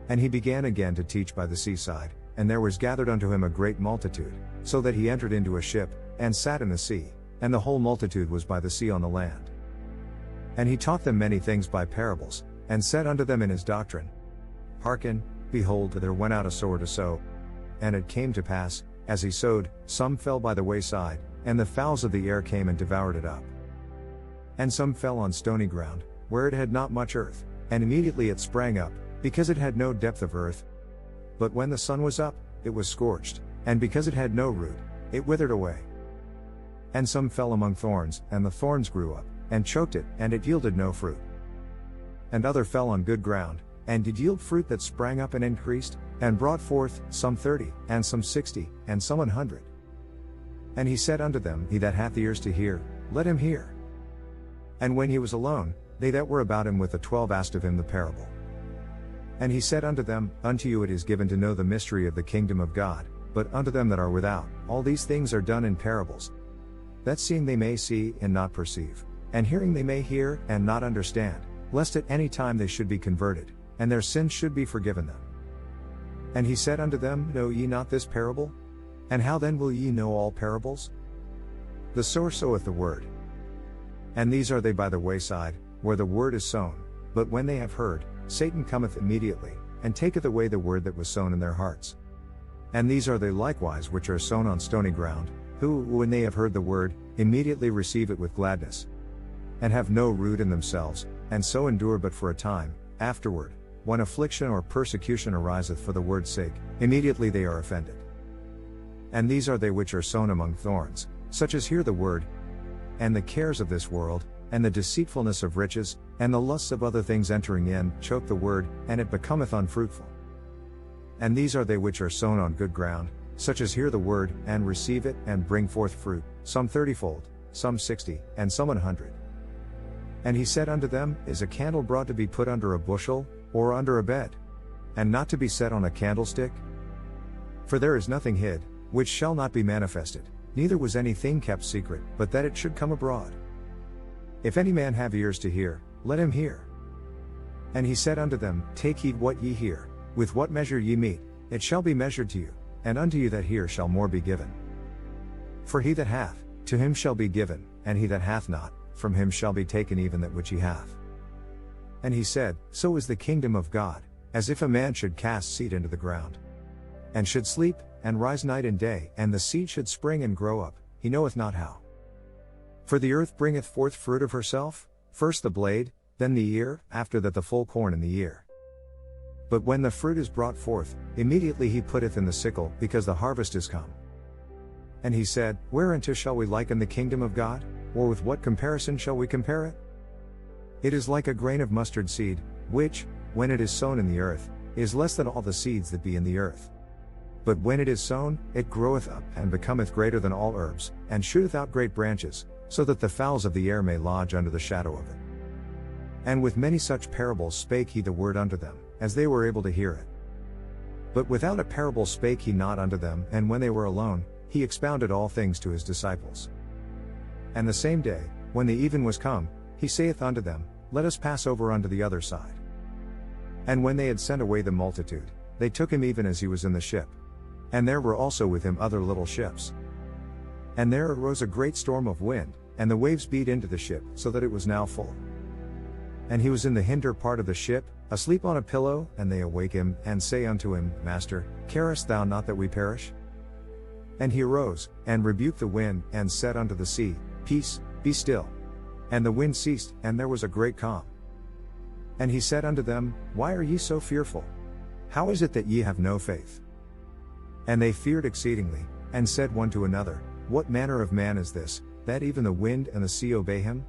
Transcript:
And he began again to teach by the seaside, and there was gathered unto him a great multitude, so that he entered into a ship, and sat in the sea, and the whole multitude was by the sea on the land. And he taught them many things by parables, and said unto them in his doctrine, Hearken, behold, there went out a sower to sow. And it came to pass, as he sowed, some fell by the wayside, and the fowls of the air came and devoured it up. And some fell on stony ground, where it had not much earth, and immediately it sprang up, because it had no depth of earth. But when the sun was up, it was scorched, and because it had no root, it withered away. And some fell among thorns, and the thorns grew up, and choked it, and it yielded no fruit. And other fell on good ground, and did yield fruit that sprang up and increased, and brought forth, some 30, and some 60, and some 100. And he said unto them, He that hath ears to hear, let him hear. And when he was alone, they that were about him with the 12 asked of him the parable. And he said unto them, Unto you it is given to know the mystery of the kingdom of God, but unto them that are without, all these things are done in parables, that seeing they may see and not perceive, and hearing they may hear and not understand, lest at any time they should be converted, and their sins should be forgiven them. And he said unto them, Know ye not this parable? And how then will ye know all parables? The sower soweth the word. And these are they by the wayside, where the word is sown, but when they have heard, Satan cometh immediately, and taketh away the word that was sown in their hearts. And these are they likewise which are sown on stony ground, who, when they have heard the word, immediately receive it with gladness, and have no root in themselves, and so endure but for a time. Afterward, when affliction or persecution ariseth for the word's sake, immediately they are offended. And these are they which are sown among thorns, such as hear the word, and the cares of this world, and the deceitfulness of riches, and the lusts of other things entering in, choke the word, and it becometh unfruitful. And these are they which are sown on good ground, such as hear the word, and receive it, and bring forth fruit, some 30-fold, some 60, and some 100. And he said unto them, Is a candle brought to be put under a bushel, or under a bed, and not to be set on a candlestick? For there is nothing hid, which shall not be manifested, neither was anything kept secret, but that it should come abroad. If any man have ears to hear, let him hear. And he said unto them, Take heed what ye hear, with what measure ye mete, it shall be measured to you, and unto you that hear shall more be given. For he that hath, to him shall be given, and he that hath not, from him shall be taken even that which he hath. And he said, So is the kingdom of God, as if a man should cast seed into the ground, and should sleep, and rise night and day, and the seed should spring and grow up, he knoweth not how. For the earth bringeth forth fruit of herself, first the blade, then the ear, after that the full corn in the ear. But when the fruit is brought forth, immediately he putteth in the sickle, because the harvest is come. And he said, Whereunto shall we liken the kingdom of God? Or with what comparison shall we compare it? It is like a grain of mustard seed, which, when it is sown in the earth, is less than all the seeds that be in the earth. But when it is sown, it groweth up, and becometh greater than all herbs, and shooteth out great branches, so that the fowls of the air may lodge under the shadow of it. And with many such parables spake he the word unto them, as they were able to hear it. But without a parable spake he not unto them, and when they were alone, he expounded all things to his disciples. And the same day, when the even was come, he saith unto them, Let us pass over unto the other side. And when they had sent away the multitude, they took him even as he was in the ship. And there were also with him other little ships. And there arose a great storm of wind, and the waves beat into the ship, so that it was now full. And he was in the hinder part of the ship, asleep on a pillow, and they awake him, and say unto him, Master, carest thou not that we perish? And he arose, and rebuked the wind, and said unto the sea, Peace, be still. And the wind ceased, and there was a great calm. And he said unto them, Why are ye so fearful? How is it that ye have no faith? And they feared exceedingly, and said one to another, What manner of man is this, that even the wind and the sea obey him?